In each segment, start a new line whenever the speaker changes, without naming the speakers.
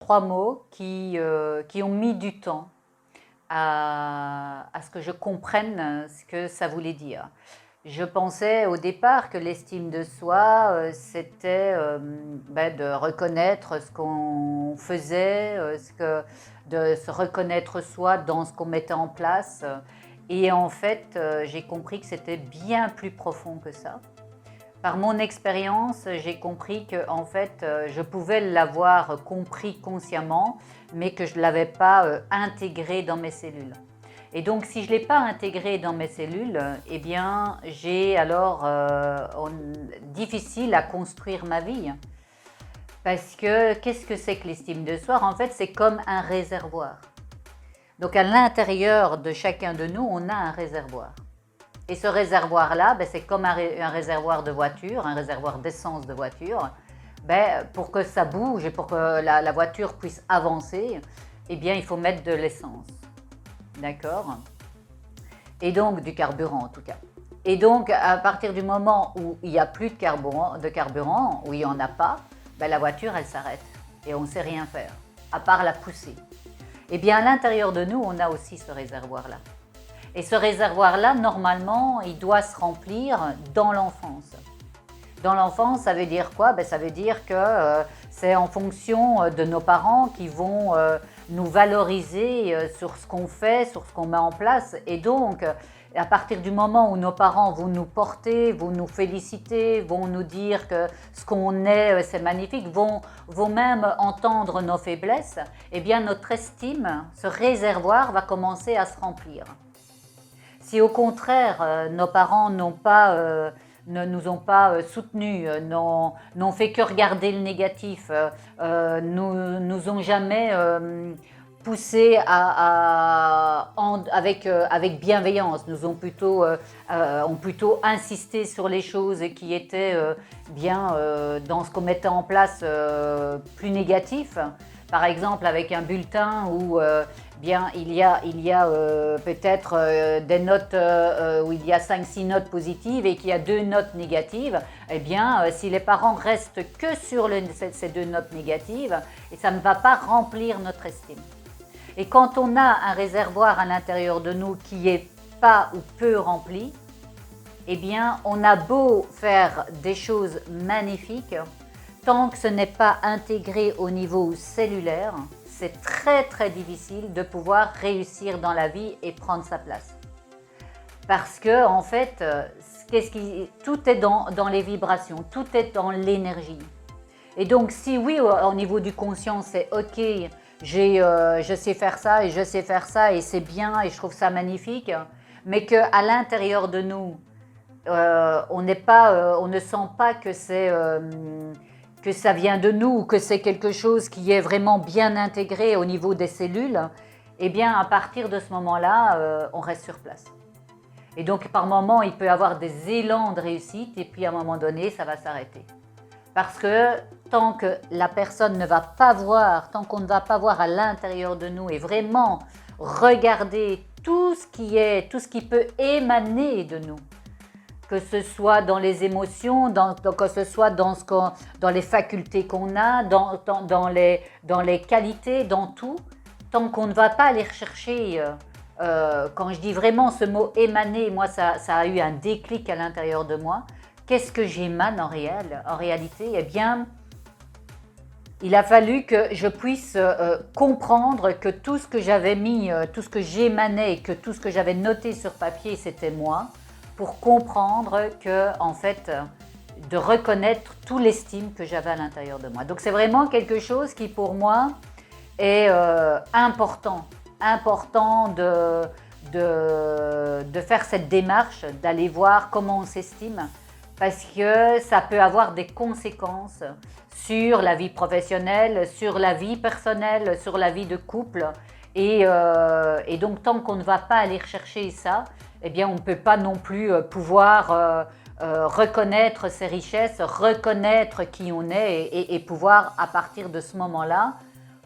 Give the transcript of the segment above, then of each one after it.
3 mots qui ont mis du temps à ce que je comprenne ce que ça voulait dire. Je pensais au départ que l'estime de soi, c'était de reconnaître ce qu'on faisait, de se reconnaître soi dans ce qu'on mettait en place. Et en fait, j'ai compris que c'était bien plus profond que ça. Par mon expérience, j'ai compris que en fait, je pouvais l'avoir compris consciemment, mais que je ne l'avais pas intégré dans mes cellules. Et donc, si je ne l'ai pas intégré dans mes cellules, eh bien, j'ai alors difficile à construire ma vie. Parce que, qu'est-ce que c'est que l'estime de soi? En fait, c'est comme un réservoir. Donc, à l'intérieur de chacun de nous, on a un réservoir. Et ce réservoir-là, c'est comme un réservoir de voiture, un réservoir d'essence de voiture. Pour que ça bouge et pour que la voiture puisse avancer, eh bien, il faut mettre de l'essence. D'accord? Et donc, du carburant en tout cas. Et donc, à partir du moment où il n'y a plus de carburant, où il n'y en a pas, la voiture, elle s'arrête. Et on ne sait rien faire, à part la pousser. Eh bien, à l'intérieur de nous, on a aussi ce réservoir-là. Et ce réservoir-là, normalement, il doit se remplir dans l'enfance. Dans l'enfance, ça veut dire quoi? Ça veut dire que c'est en fonction de nos parents qui vont nous valoriser sur ce qu'on fait, sur ce qu'on met en place. Et donc, à partir du moment où nos parents vont nous porter, vont nous féliciter, vont nous dire que ce qu'on est, c'est magnifique, vont même entendre nos faiblesses, eh bien notre estime, ce réservoir va commencer à se remplir. Si au contraire, nos parents ne nous ont pas soutenus, n'ont fait que regarder le négatif, nous ont jamais poussé avec bienveillance, nous ont plutôt insisté sur les choses qui étaient dans ce qu'on mettait en place plus négatif. Par exemple, avec un bulletin où il y a peut-être des notes où il y a 5-6 notes positives et qu'il y a 2 notes négatives, eh bien, si les parents restent que sur ces 2 notes négatives, et ça ne va pas remplir notre estime. Et quand on a un réservoir à l'intérieur de nous qui est pas ou peu rempli, eh bien, on a beau faire des choses magnifiques, tant que ce n'est pas intégré au niveau cellulaire, c'est très très difficile de pouvoir réussir dans la vie et prendre sa place. Parce que en fait, tout est dans les vibrations, tout est dans l'énergie. Et donc si oui, au niveau du conscient, c'est ok, je sais faire ça et je sais faire ça et c'est bien et je trouve ça magnifique, mais qu'à l'intérieur de nous, on ne sent pas que que ça vient de nous, que c'est quelque chose qui est vraiment bien intégré au niveau des cellules, eh bien à partir de ce moment-là, on reste sur place. Et donc par moment, il peut y avoir des élans de réussite et puis à un moment donné, ça va s'arrêter. Parce que tant que la personne ne va pas voir, tant qu'on ne va pas voir à l'intérieur de nous et vraiment regarder tout ce qui peut émaner de nous, que ce soit dans les émotions, que ce soit dans les facultés qu'on a, dans les qualités, dans tout, tant qu'on ne va pas aller rechercher, quand je dis vraiment ce mot émaner, moi ça a eu un déclic à l'intérieur de moi. Qu'est-ce que j'émane en réalité? Eh bien, il a fallu que je puisse comprendre que tout ce que j'avais mis, tout ce que j'émanais, que tout ce que j'avais noté sur papier, c'était moi, pour comprendre que, en fait, de reconnaître toute l'estime que j'avais à l'intérieur de moi. Donc c'est vraiment quelque chose qui pour moi est important de faire cette démarche, d'aller voir comment on s'estime, parce que ça peut avoir des conséquences sur la vie professionnelle, sur la vie personnelle, sur la vie de couple. Et donc tant qu'on ne va pas aller rechercher ça, eh bien on ne peut pas non plus pouvoir reconnaître ses richesses, reconnaître qui on est et pouvoir à partir de ce moment-là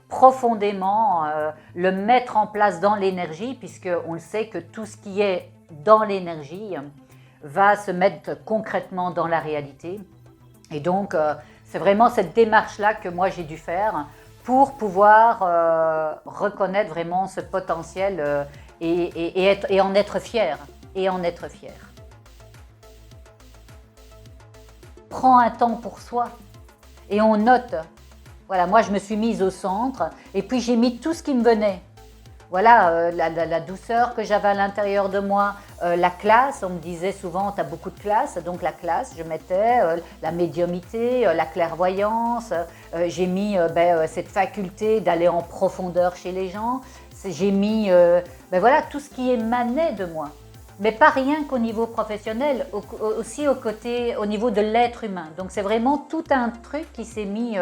profondément le mettre en place dans l'énergie, puisqu'on le sait que tout ce qui est dans l'énergie va se mettre concrètement dans la réalité. Et donc c'est vraiment cette démarche-là que moi j'ai dû faire pour pouvoir reconnaître vraiment ce potentiel et en être fier. Et en être fier. Prends un temps pour soi et on note. Voilà, moi je me suis mise au centre et puis j'ai mis tout ce qui me venait. Voilà, la douceur que j'avais à l'intérieur de moi, la classe, on me disait souvent, tu as beaucoup de classe, donc la classe, je mettais la médiumité, la clairvoyance, j'ai mis cette faculté d'aller en profondeur chez les gens, j'ai mis voilà, tout ce qui émanait de moi. Mais pas rien qu'au niveau professionnel, aussi au niveau de l'être humain. Donc c'est vraiment tout un truc qui s'est mis,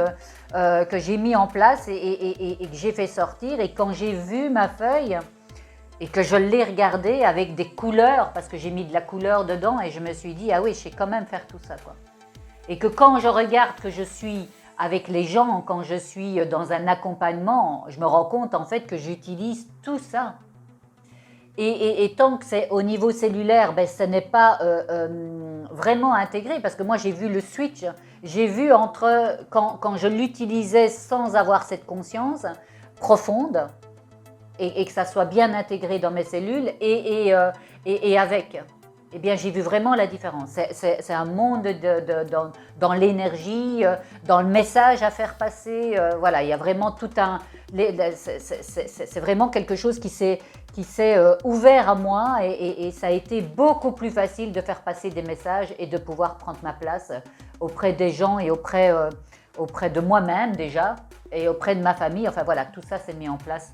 que j'ai mis en place et que j'ai fait sortir. Et quand j'ai vu ma feuille et que je l'ai regardée avec des couleurs, parce que j'ai mis de la couleur dedans, et je me suis dit, ah oui, je sais quand même faire tout ça, quoi. Et que quand je regarde que je suis avec les gens, quand je suis dans un accompagnement, je me rends compte en fait que j'utilise tout ça. Et tant que c'est au niveau cellulaire, ce n'est pas vraiment intégré, parce que moi j'ai vu le switch, j'ai vu entre quand je l'utilisais sans avoir cette conscience profonde, et que ça soit bien intégré dans mes cellules, et avec, eh bien j'ai vu vraiment la différence. C'est un monde dans l'énergie, dans le message à faire passer, voilà, il y a vraiment tout un... C'est vraiment quelque chose qui s'est ouvert à moi et ça a été beaucoup plus facile de faire passer des messages et de pouvoir prendre ma place auprès des gens et auprès de moi-même déjà et auprès de ma famille. Enfin voilà, tout ça s'est mis en place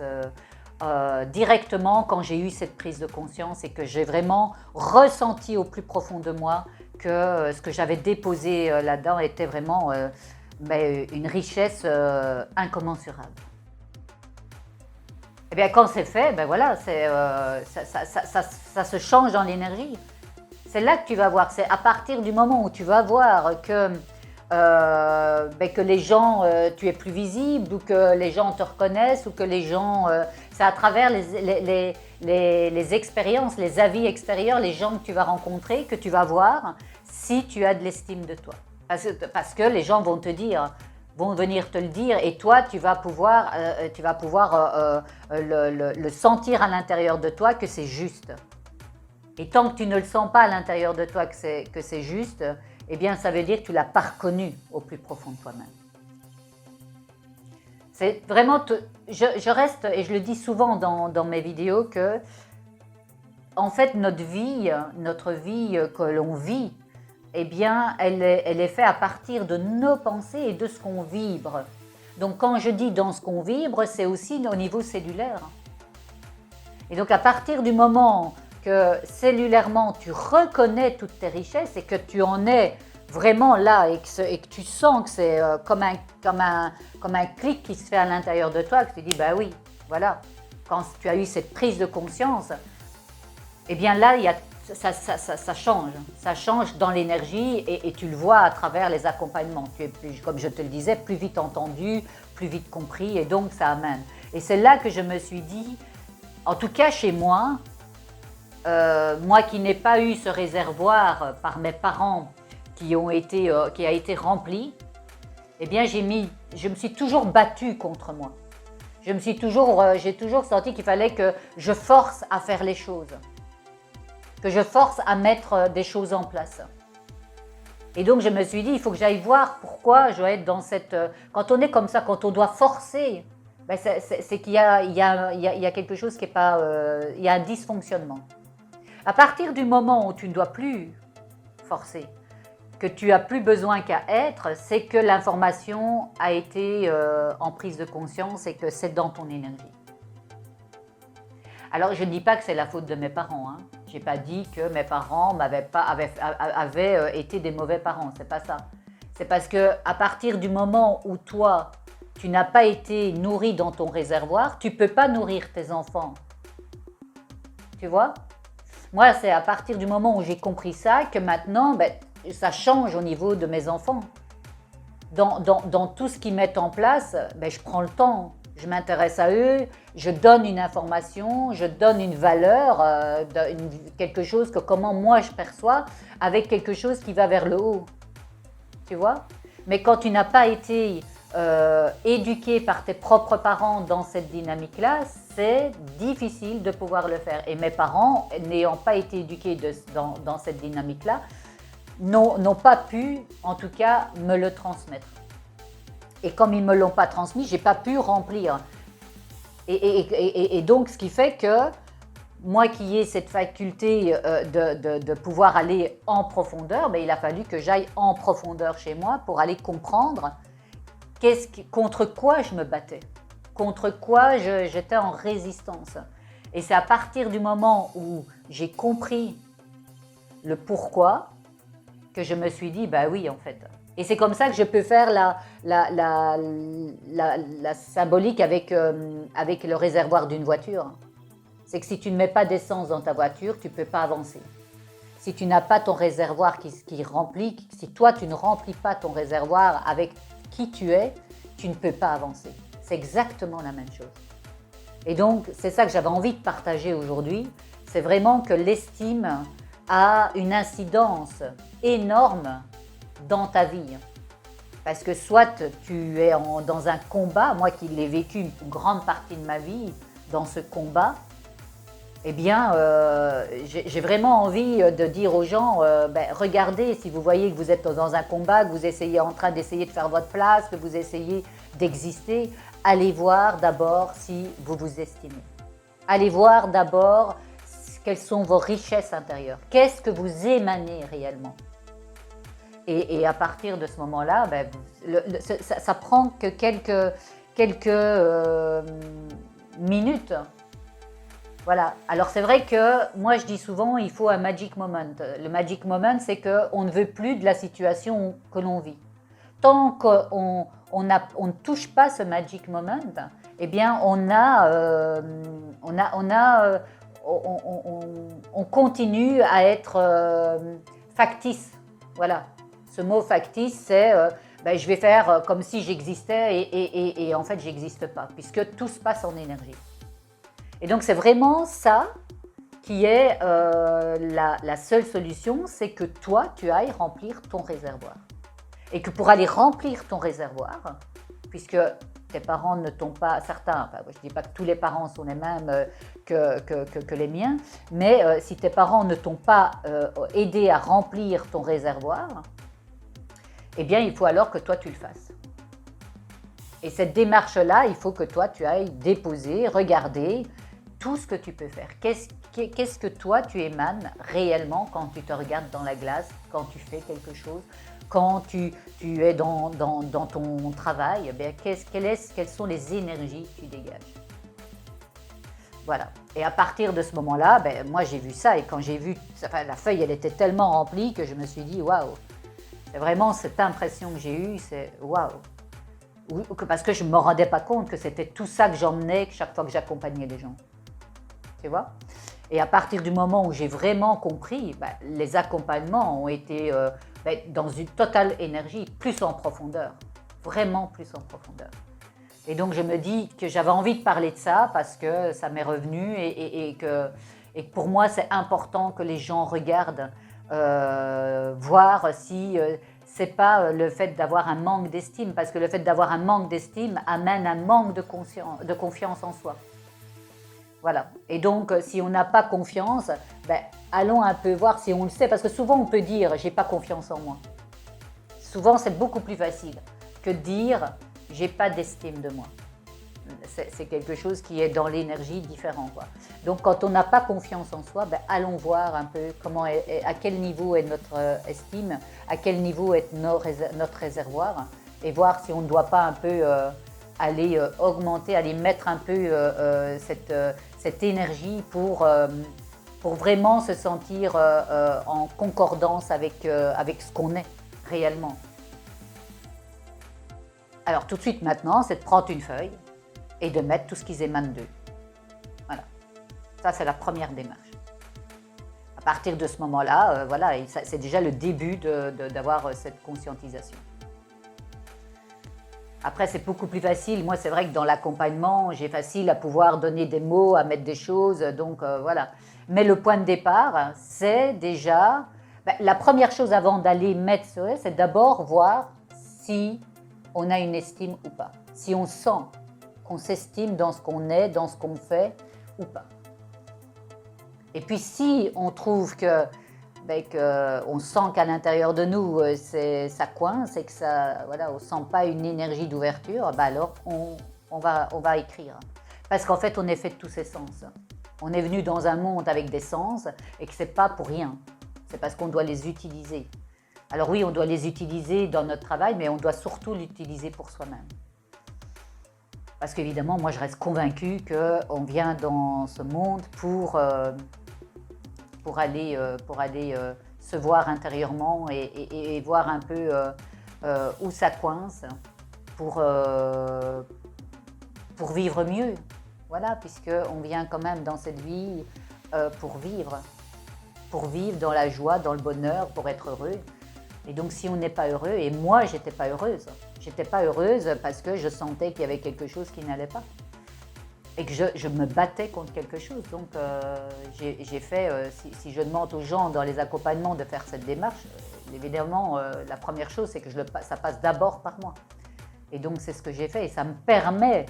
directement quand j'ai eu cette prise de conscience et que j'ai vraiment ressenti au plus profond de moi que ce que j'avais déposé là-dedans était vraiment une richesse incommensurable. Eh bien, quand c'est fait, voilà, ça se change dans l'énergie. C'est là que tu vas voir. C'est à partir du moment où tu vas voir que les gens, tu es plus visible, ou que les gens te reconnaissent, ou que les gens... c'est à travers les expériences, les avis extérieurs, les gens que tu vas rencontrer, que tu vas voir si tu as de l'estime de toi. Parce que les gens vont te dire... vont venir te le dire et toi tu vas pouvoir le sentir à l'intérieur de toi que c'est juste. Et tant que tu ne le sens pas à l'intérieur de toi que c'est juste, eh bien ça veut dire que tu ne l'as pas reconnu au plus profond de toi-même. C'est vraiment, je reste, et je le dis souvent dans mes vidéos, que en fait notre vie que l'on vit, eh bien, elle est faite à partir de nos pensées et de ce qu'on vibre. Donc, quand je dis dans ce qu'on vibre, c'est aussi au niveau cellulaire. Et donc, à partir du moment que cellulairement, tu reconnais toutes tes richesses et que tu en es vraiment là et que tu sens que c'est comme un clic qui se fait à l'intérieur de toi, que tu dis, oui, voilà, quand tu as eu cette prise de conscience, eh bien là, ça change dans l'énergie et tu le vois à travers les accompagnements. Tu es plus, comme je te le disais, plus vite entendu, plus vite compris et donc ça amène. Et c'est là que je me suis dit, en tout cas chez moi, moi qui n'ai pas eu ce réservoir par mes parents qui a été rempli, eh bien je me suis toujours battue contre moi. J'ai toujours senti qu'il fallait que je force à faire les choses. Que je force à mettre des choses en place. Et donc je me suis dit, il faut que j'aille voir pourquoi je dois être dans cette... Quand on est comme ça, quand on doit forcer, c'est qu'il y a quelque chose qui n'est pas... il y a un dysfonctionnement. À partir du moment où tu ne dois plus forcer, que tu n'as plus besoin qu'à être, c'est que l'information a été en prise de conscience et que c'est dans ton énergie. Alors, je ne dis pas que c'est la faute de mes parents. Hein. Je n'ai pas dit que mes parents avaient été des mauvais parents. C'est pas ça. C'est parce qu'à partir du moment où toi, tu n'as pas été nourri dans ton réservoir, tu ne peux pas nourrir tes enfants. Tu vois? Moi, c'est à partir du moment où j'ai compris ça que maintenant, ça change au niveau de mes enfants. Dans tout ce qu'ils mettent en place, je prends le temps. Je m'intéresse à eux, je donne une information, je donne une valeur, quelque chose que comment moi je perçois, avec quelque chose qui va vers le haut. Tu vois? Mais quand tu n'as pas été éduqué par tes propres parents dans cette dynamique-là, c'est difficile de pouvoir le faire. Et mes parents, n'ayant pas été éduqués dans cette dynamique-là, n'ont pas pu, en tout cas, me le transmettre. Et comme ils ne me l'ont pas transmis, je n'ai pas pu remplir. Et donc, ce qui fait que moi qui ai cette faculté de pouvoir aller en profondeur, il a fallu que j'aille en profondeur chez moi pour aller comprendre contre quoi je me battais, contre quoi j'étais en résistance. Et c'est à partir du moment où j'ai compris le pourquoi que je me suis dit, bah oui en fait. Et c'est comme ça que je peux faire la symbolique avec le réservoir d'une voiture. C'est que si tu ne mets pas d'essence dans ta voiture, tu ne peux pas avancer. Si tu n'as pas ton réservoir qui remplit, si toi tu ne remplis pas ton réservoir avec qui tu es, tu ne peux pas avancer. C'est exactement la même chose. Et donc, c'est ça que j'avais envie de partager aujourd'hui. C'est vraiment que l'estime a une incidence énorme dans ta vie. Parce que soit tu es dans un combat, moi qui l'ai vécu une grande partie de ma vie dans ce combat, eh bien, j'ai vraiment envie de dire aux gens, regardez, si vous voyez que vous êtes dans un combat, que vous essayez en train d'essayer de faire votre place, que vous essayez d'exister, allez voir d'abord si vous vous estimez. Allez voir d'abord quelles sont vos richesses intérieures. Qu'est-ce que vous émanez réellement? Et à partir de ce moment-là, ça prend que quelques minutes. Voilà. Alors c'est vrai que moi je dis souvent il faut un magic moment. Le magic moment, c'est qu'on ne veut plus de la situation que l'on vit. Tant qu'on ne touche pas ce magic moment, eh bien on continue à être factice. Voilà. Ce mot factice, c'est je vais faire comme si j'existais et en fait j'existe pas, puisque tout se passe en énergie. Et donc, c'est vraiment ça qui est la seule solution, c'est que toi, tu ailles remplir ton réservoir. Et que pour aller remplir ton réservoir, puisque tes parents ne t'ont pas, certains, je ne dis pas que tous les parents sont les mêmes que les miens, mais si tes parents ne t'ont pas aidé à remplir ton réservoir, eh bien, il faut alors que toi, tu le fasses. Et cette démarche-là, il faut que toi, tu ailles déposer, regarder, tout ce que tu peux faire. Qu'est-ce que toi tu émanes réellement quand tu te regardes dans la glace, quand tu fais quelque chose, quand tu es dans ton travail, quelles sont les énergies que tu dégages? Voilà. Et à partir de ce moment-là, moi j'ai vu ça et quand j'ai vu, la feuille elle était tellement remplie que je me suis dit waouh, c'est vraiment cette impression que j'ai eue, c'est waouh. Parce que je ne me rendais pas compte que c'était tout ça que j'emmenais chaque fois que j'accompagnais les gens. Tu vois? Et à partir du moment où j'ai vraiment compris, les accompagnements ont été dans une totale énergie, plus en profondeur, vraiment plus en profondeur. Et donc je me dis que j'avais envie de parler de ça parce que ça m'est revenu et que pour moi c'est important que les gens regardent, voir si c'est pas le fait d'avoir un manque d'estime, parce que le fait d'avoir un manque d'estime amène un manque de confiance en soi. Voilà. Et donc, si on n'a pas confiance, allons un peu voir si on le sait. Parce que souvent, on peut dire « j'ai pas confiance en moi ». Souvent, c'est beaucoup plus facile que de dire « j'ai pas d'estime de moi ». C'est quelque chose qui est dans l'énergie différent, quoi. Donc, quand on n'a pas confiance en soi, allons voir un peu à quel niveau est notre estime, à quel niveau est notre réservoir, et voir si on ne doit pas un peu aller augmenter, aller mettre un peu cette énergie pour vraiment se sentir en concordance avec ce qu'on est réellement. Alors tout de suite maintenant, c'est de prendre une feuille et de mettre tout ce qui émane d'eux. Voilà. Ça, c'est la première démarche. À partir de ce moment-là, voilà, c'est déjà le début d'avoir cette conscientisation. Après, c'est beaucoup plus facile. Moi, c'est vrai que dans l'accompagnement, j'ai facile à pouvoir donner des mots, à mettre des choses, donc voilà. Mais le point de départ, c'est déjà… la première chose avant d'aller mettre ce, c'est d'abord voir si on a une estime ou pas. Si on sent qu'on s'estime dans ce qu'on est, dans ce qu'on fait ou pas. Et puis si on trouve que, on sent qu'à l'intérieur de nous, ça coince et que ça, voilà, on ne sent pas une énergie d'ouverture, alors on va écrire. Parce qu'en fait, on est fait de tous ces sens. On est venu dans un monde avec des sens et que ce n'est pas pour rien. C'est parce qu'on doit les utiliser. Alors oui, on doit les utiliser dans notre travail, mais on doit surtout l'utiliser pour soi-même. Parce qu'évidemment, moi, je reste convaincue qu'on vient dans ce monde pour aller se voir intérieurement et voir un peu où ça coince pour vivre mieux. Voilà, puisqu'on vient quand même dans cette vie pour vivre dans la joie, dans le bonheur, pour être heureux. Et donc si on n'est pas heureux, et moi j'étais pas heureuse parce que je sentais qu'il y avait quelque chose qui n'allait pas. Et que je me battais contre quelque chose. Donc j'ai fait, si je demande aux gens dans les accompagnements de faire cette démarche, évidemment la première chose c'est que ça passe d'abord par moi. Et donc c'est ce que j'ai fait et ça me permet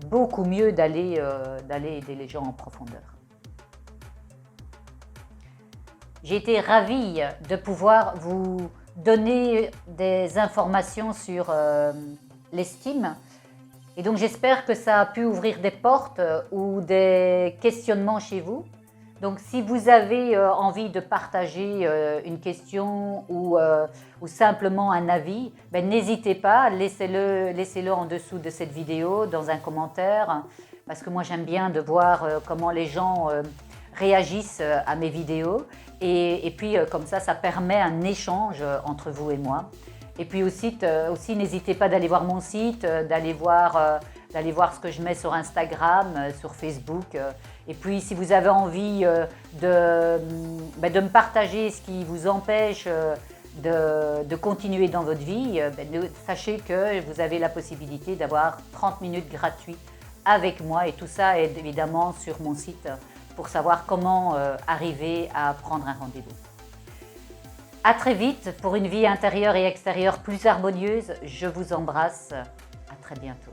beaucoup mieux d'aller aider les gens en profondeur. J'ai été ravie de pouvoir vous donner des informations sur l'estime. Et donc j'espère que ça a pu ouvrir des portes ou des questionnements chez vous. Donc si vous avez envie de partager une question ou simplement un avis, n'hésitez pas, laissez-le en dessous de cette vidéo, dans un commentaire, parce que moi j'aime bien de voir comment les gens réagissent à mes vidéos. Et puis comme ça permet un échange entre vous et moi. Et puis aussi n'hésitez pas d'aller voir mon site, d'aller voir ce que je mets sur Instagram, sur Facebook. Et puis si vous avez envie de me partager ce qui vous empêche de continuer dans votre vie, sachez que vous avez la possibilité d'avoir 30 minutes gratuites avec moi. Et tout ça est évidemment sur mon site pour savoir comment arriver à prendre un rendez-vous. À très vite pour une vie intérieure et extérieure plus harmonieuse. Je vous embrasse. À très bientôt.